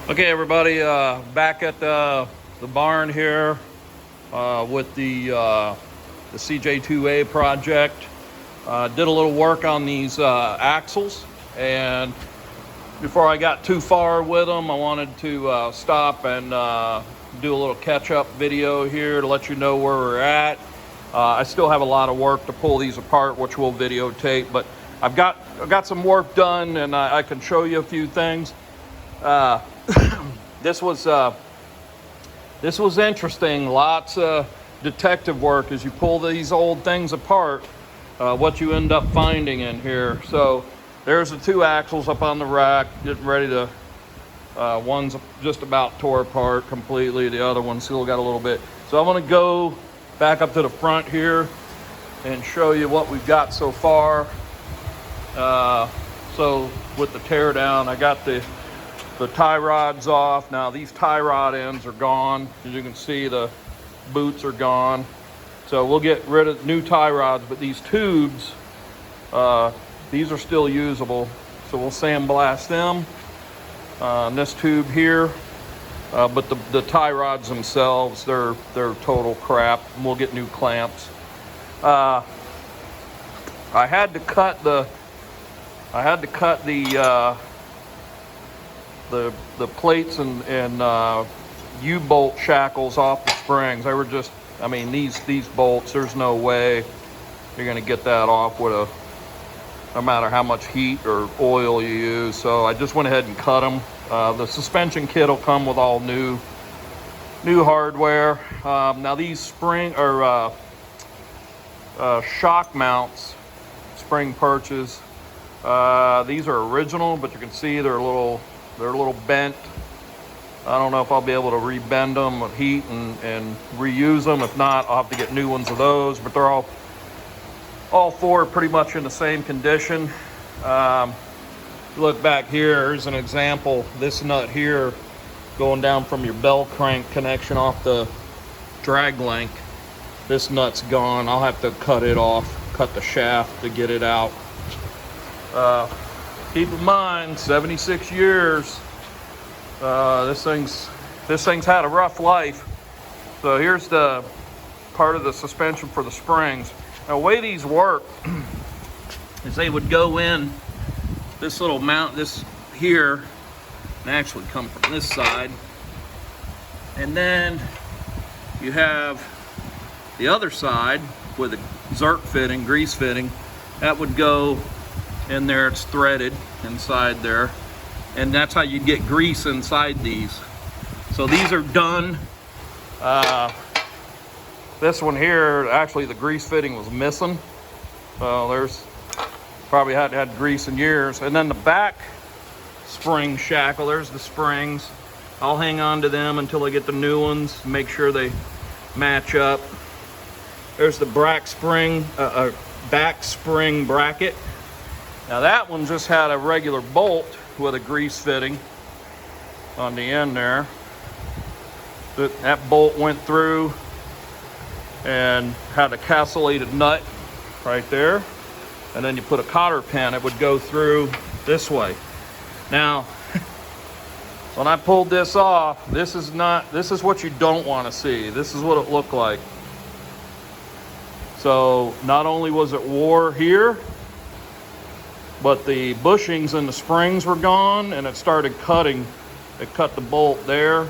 Okay, everybody, back at the barn here with the CJ2A project. Did a little work on these axles, and before I got too far with them, I wanted to stop and do a little catch-up video here to let you know where we're at. I still have a lot of work to pull these apart, which we'll videotape, but I've got some work done, and I can show you a few things. This was interesting. Lots of detective work as you pull these old things apart. What you end up finding in here. So there's the two axles up on the rack, getting ready to. One's just about tore apart completely. The other one still got a little bit. So I'm going to go back up to the front here and show you what we've got so far. So with the tear down, I got the tie rods off. Now these tie rod ends are gone. As you can see, the boots are gone. So we'll get rid of new tie rods, but these tubes, these are still usable. So we'll sandblast them on this tube here. But the tie rods themselves, they're total crap. We'll get new clamps. I had to cut the plates and U-bolt shackles off the springs. They were just, I mean, these bolts, there's no way you're gonna get that off with no matter how much heat or oil you use. So I just went ahead and cut them. The suspension kit will come with all new hardware. Now these spring or shock mounts, spring perches, these are original, but you can see they're a little bent. I don't know if I'll be able to rebend them with heat and reuse them. If not, I'll have to get new ones of those, but they're all four pretty much in the same condition. Look back here, here's an example. This nut here going down from your bell crank connection off the drag link. This nut's gone. I'll have to cut it off, cut the shaft to get it out. Keep in mind, 76 years. This thing's had a rough life. So here's the part of the suspension for the springs. Now, the way these work is they would go in this little mount, this here, and actually come from this side. And then you have the other side with a zerk fitting, grease fitting, that would go in there. It's threaded inside there, and that's how you get grease inside these. So these are done. This one here, actually the grease fitting was missing. So there's probably hadn't had grease in years. And then the back spring shackle, there's the springs. I'll hang on to them until I get the new ones, make sure they match up. There's the back spring bracket. Now that one just had a regular bolt with a grease fitting on the end there. That bolt went through and had a castellated nut right there. And then you put a cotter pin, it would go through this way. Now, when I pulled this off, this is what you don't want to see. This is what it looked like. So not only was it wore here, but the bushings and the springs were gone, and it started cutting. It cut the bolt there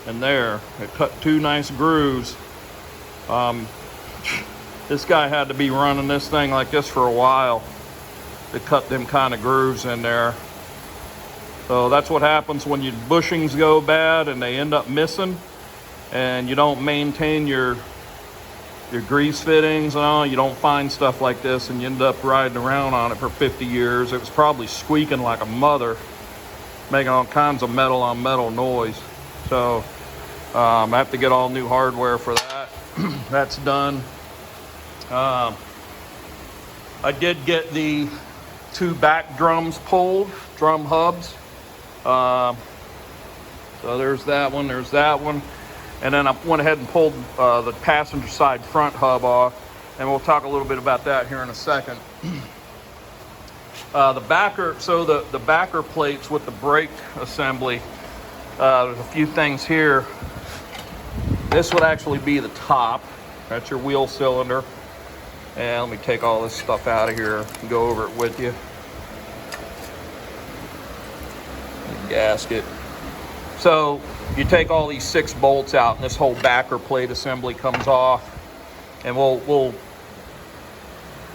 and there. It cut two nice grooves. This guy had to be running this thing like this for a while to cut them kind of grooves in there. So that's what happens when your bushings go bad and they end up missing, and you don't maintain your grease fittings and all. You don't find stuff like this, and you end up riding around on it for 50 years. It was probably squeaking like a mother, making all kinds of metal on metal noise. So I have to get all new hardware for that. That's done. I did get the two back drums pulled, drum hubs. So there's that one, and then I went ahead and pulled the passenger side front hub off, and we'll talk a little bit about that here in a second. The backer plates with the brake assembly, There's a few things here. This would actually be the top. That's your wheel cylinder. And let me take all this stuff out of here and go over it with you. Gasket. So you take all these 6 bolts out and this whole backer plate assembly comes off, and we'll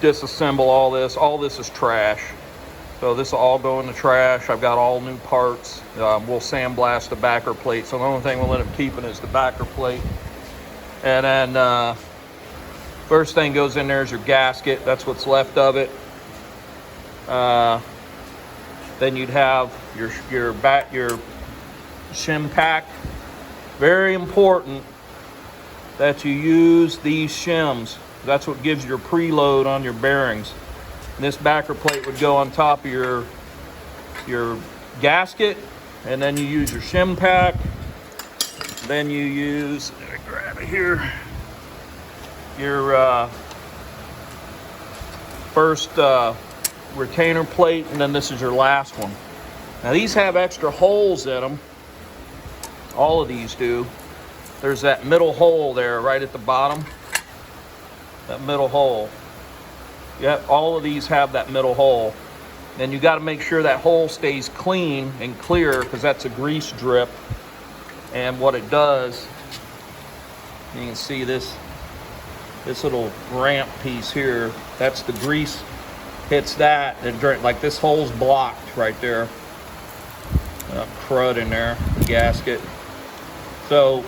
disassemble all this. All this is trash. So this will all go in the trash. I've got all new parts. We'll sandblast the backer plate. So the only thing we'll end up keeping is the backer plate. And then first thing goes in there is your gasket. That's what's left of it. Then you'd have your shim pack. Very important that you use these shims. That's what gives your preload on your bearings. And this backer plate would go on top of your gasket, and then you use your shim pack. Then you use, let me grab it here, your first retainer plate, and then this is your last one. Now these have extra holes in them. All of these do. There's that middle hole there right at the bottom. That middle hole. Yep, all of these have that middle hole. And you got to make sure that hole stays clean and clear, because that's a grease drip. And what it does, you can see this little ramp piece here, that's the grease hits that, and like this hole's blocked right there. Crud in there, the gasket. So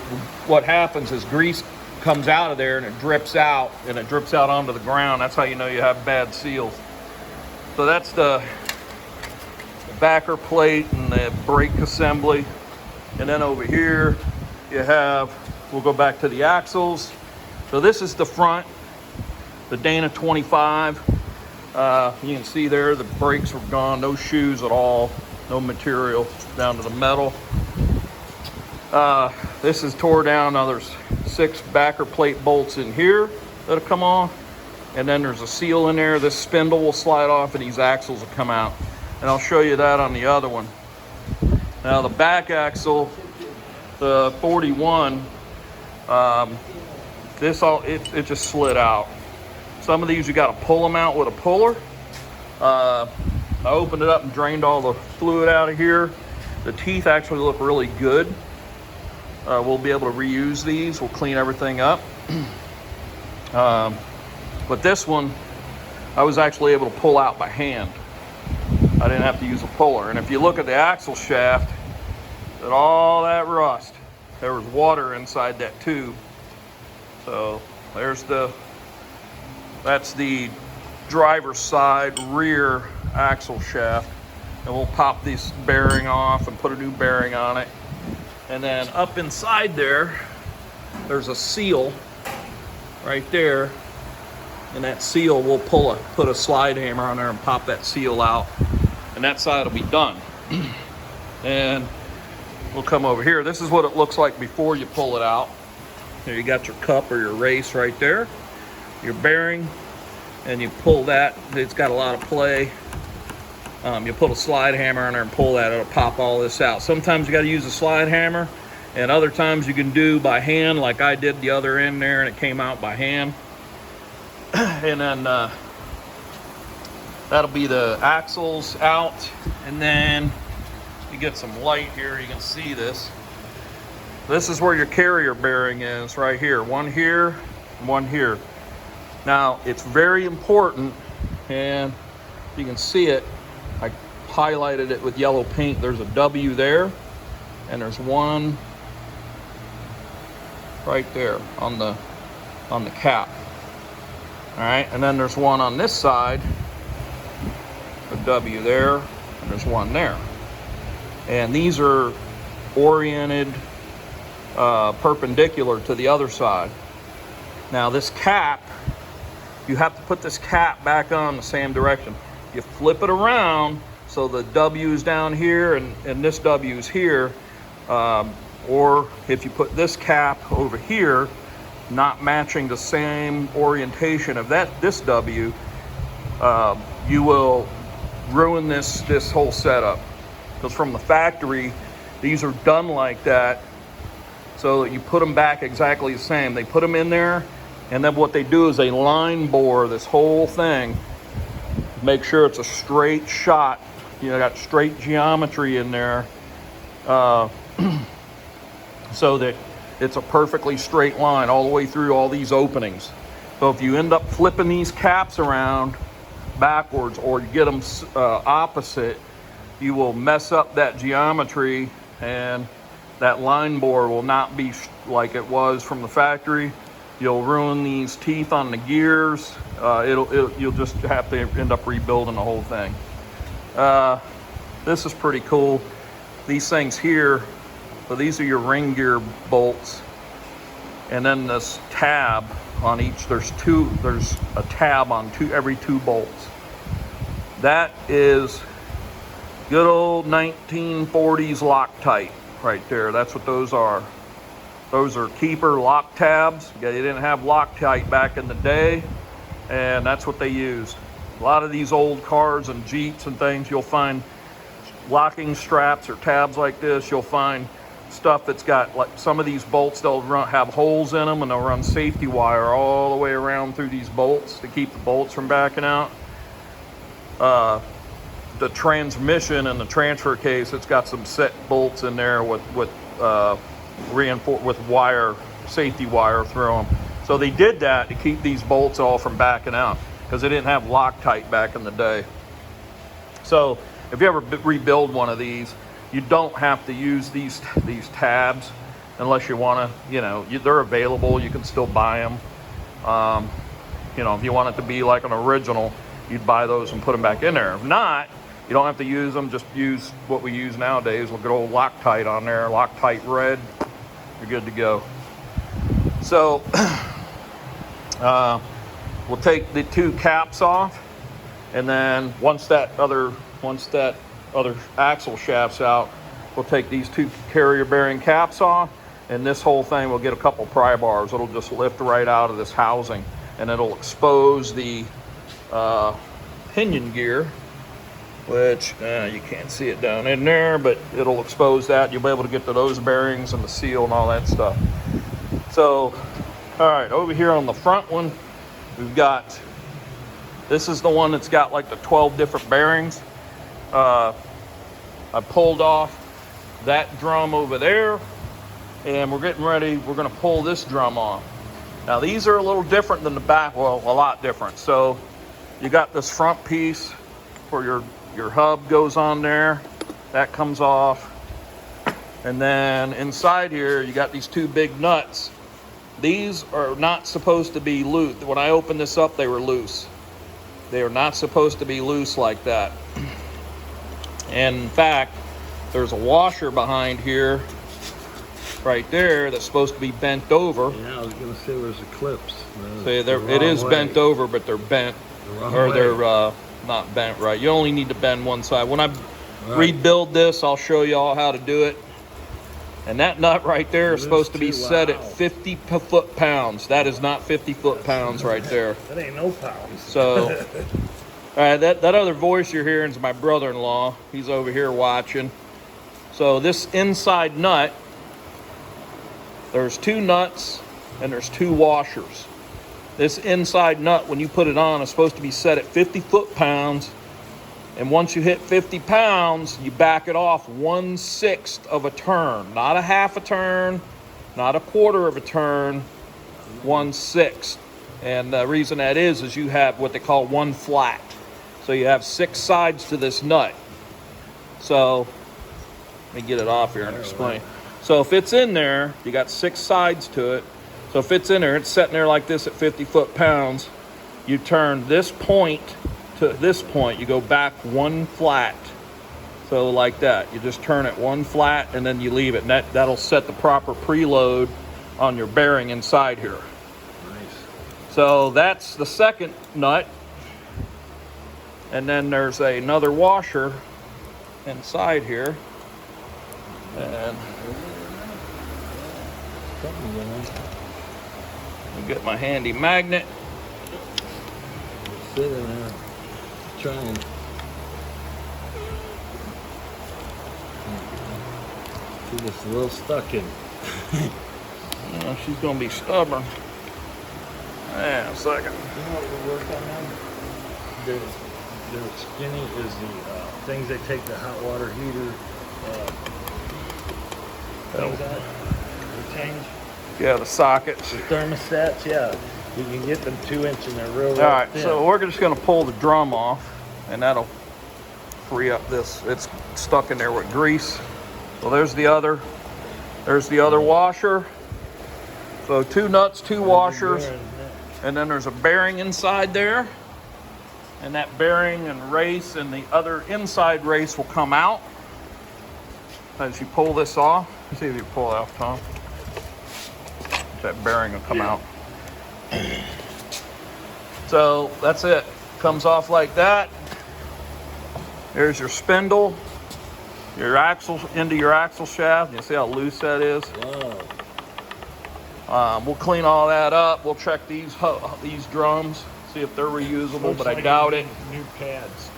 what happens is grease comes out of there and it drips out, onto the ground. That's how you know you have bad seals. So that's the backer plate and the brake assembly. And then over here you have, we'll go back to the axles. So this is the front, the Dana 25. You can see there the brakes were gone, no shoes at all, no material, down to the metal. This is tore down. Now there's 6 backer plate bolts in here that'll come off, and then there's a seal in there. This spindle will slide off and these axles will come out, and I'll show you that on the other one. Now the back axle, the 41, it just slid out. Some of these you got to pull them out with a puller. I opened it up and drained all the fluid out of here. The teeth actually look really good. We'll be able to reuse these. We'll clean everything up. But this one, I was actually able to pull out by hand. I didn't have to use a puller. And if you look at the axle shaft, at all that rust, there was water inside that tube. So that's the driver's side rear axle shaft. And we'll pop this bearing off and put a new bearing on it. And then up inside there's a seal right there. And that seal, we'll put a slide hammer on there and pop that seal out. And that side will be done. And we'll come over here. This is what it looks like before you pull it out. Here you got your cup or your race right there. Your bearing. And you pull that. It's got a lot of play. You put a slide hammer on there and pull that, it'll pop all this out. Sometimes you got to use a slide hammer, and other times you can do by hand, like I did the other end there, and it came out by hand. And then that'll be the axles out. And then you get some light here, you can see this. This is where your carrier bearing is, right here. One here, one here. Now, it's very important, and you can see it. I highlighted it with yellow paint. There's a W there, and there's one right there on the cap. All right, and then there's one on this side, a W there, and there's one there. And these are oriented perpendicular to the other side. Now this cap, you have to put this cap back on the same direction. You flip it around so the W is down here and this W is here. Or if you put this cap over here, not matching the same orientation of this W, you will ruin this whole setup. Because from the factory, These are done like that so that you put them back exactly the same. They put them in there, and then what they do is they line bore this whole thing, make sure it's a straight shot. You know, got straight geometry in there, so that it's a perfectly straight line all the way through all these openings. So if you end up flipping these caps around backwards, or you get them opposite, you will mess up that geometry, and that line bore will not be like it was from the factory. You'll ruin these teeth on the gears. You'll just have to end up rebuilding the whole thing. This is pretty cool. These things here, so these are your ring gear bolts, and then this tab on each. There's a tab on every two bolts. That is good old 1940s Loctite right there. That's what those are. Those are keeper lock tabs. They didn't have Loctite back in the day, and that's what they used. A lot of these old cars and Jeeps and things, you'll find locking straps or tabs like this. You'll find stuff that's got, like some of these bolts, they'll have holes in them, and they'll run safety wire all the way around through these bolts to keep the bolts from backing out. The transmission and the transfer case, it's got some set bolts in there with reinforced with wire, safety wire through them. So they did that to keep these bolts all from backing out, because they didn't have Loctite back in the day. So if you ever rebuild one of these, you don't have to use these tabs unless you want to. You know, they're available. You can still buy them. You know, if you want it to be like an original, you'd buy those and put them back in there. If not, you don't have to use them. Just use what we use nowadays. We'll get old Loctite on there, Loctite red. You're good to go. So we'll take the two caps off, and then once that other axle shaft's out, we'll take these two carrier bearing caps off, and this whole thing will get a couple pry bars. It'll just lift right out of this housing, and it'll expose the pinion gear, which you can't see it down in there, but it'll expose that. You'll be able to get to those bearings and the seal and all that stuff. So, all right, over here on the front one, we've got, this is the one that's got like the 12 different bearings. I pulled off that drum over there, and we're getting ready. We're going to pull this drum off. Now, these are a little different than the back, well, a lot different. So you got this front piece where your hub goes on there. That comes off. And then inside here, you got these two big nuts. These are not supposed to be loose. When I opened this up, they were loose. They are not supposed to be loose like that. And in fact, there's a washer behind here, right there, that's supposed to be bent over. Yeah, I was going to say there's a clips. So it is bent over, but they're bent, or they're not bent right. You only need to bend one side. When I rebuild this, I'll show you all how to do it. And that nut right there is supposed to be set at 50 foot-pounds. That is not 50 foot-pounds right there. That ain't no pounds. So, all right, that other voice you're hearing is my brother-in-law. He's over here watching. So this inside nut, there's two nuts and there's two washers. This inside nut, when you put it on, is supposed to be set at 50 foot-pounds. And once you hit 50 pounds, you back it off 1/6 of a turn. Not a half a turn, not a quarter of a turn, 1/6. And the reason that is you have what they call one flat. So you have 6 sides to this nut. So let me get it off here and explain. So if it's in there, you got 6 sides to it. So if it's in there, it's sitting there like this at 50 foot-pounds. You turn this point to this point, you go back 1 flat. So like that, you just turn it 1 flat and then you leave it. And that'll set the proper preload on your bearing inside here. Nice. So that's the second nut. And then there's another washer inside here. And I'll get my handy magnet. Sit in there. Trying. She's just a little stuck in. She's gonna be stubborn. Hang on a second. You know what we'll work on now? The skinny is the things they take the hot water heater things out. They change. Yeah, the sockets. The thermostats, yeah. You can get them 2-inch and they're real All right, thin. so we're just gonna pull the drum off, and that'll free up this. It's stuck in there with grease. So there's the other washer. So 2 nuts, 2 washers, and then there's a bearing inside there. And that bearing and race and the other inside race will come out as you pull this off. Let's see if you pull it off, Tom. That bearing will come out. So that's it. Comes off like that. There's your spindle, your axle into your axle shaft. You see how loose that is? Wow. We'll clean all that up. We'll check these drums, see if they're reusable, Looks but like I doubt it. New pads.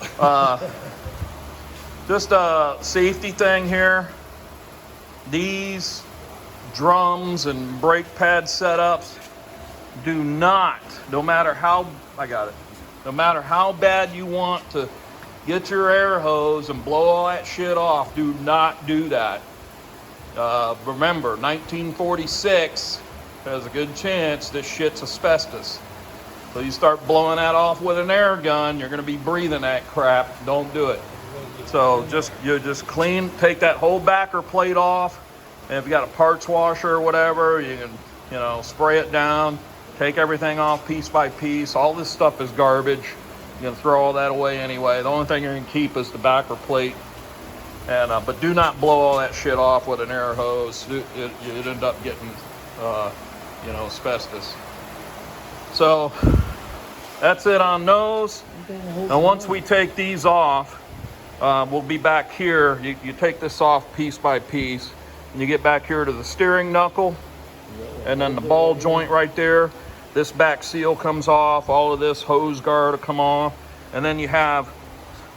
Just a safety thing here. These drums and brake pad setups do not, no matter how bad you want to get your air hose and blow all that shit off, do not do that. Remember, 1946, there's a good chance this shit's asbestos. So you start blowing that off with an air gun, you're gonna be breathing that crap. Don't do it. So you just clean, take that whole backer plate off, and if you got a parts washer or whatever, you can, spray it down, take everything off piece by piece. All this stuff is garbage. You're gonna throw all that away anyway. The only thing you're gonna keep is the backer plate. And but do not blow all that shit off with an air hose. You'd end up getting, asbestos. So that's it on those. Now once we take these off, we'll be back here. You take this off piece by piece, and you get back here to the steering knuckle, and then the ball joint right there. This back seal comes off. All of this hose guard will come off, and then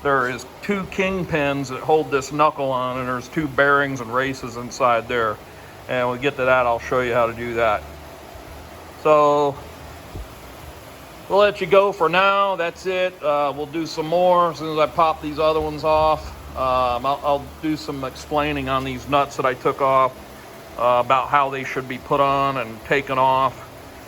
there is 2 kingpins that hold this knuckle on, and there's 2 bearings and races inside there. And when we get to that, I'll show you how to do that. So we'll let you go for now. That's it. We'll do some more as soon as I pop these other ones off. I'll do some explaining on these nuts that I took off, about how they should be put on and taken off.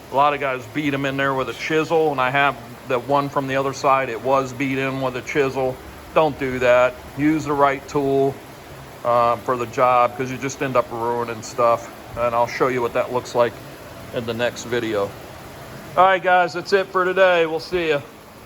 A lot of guys beat them in there with a chisel, and I have the one from the other side. It was beat in with a chisel. Don't do that. Use the right tool for the job, because you just end up ruining stuff. And I'll show you what that looks like in the next video. All right, guys, that's it for today. We'll see you.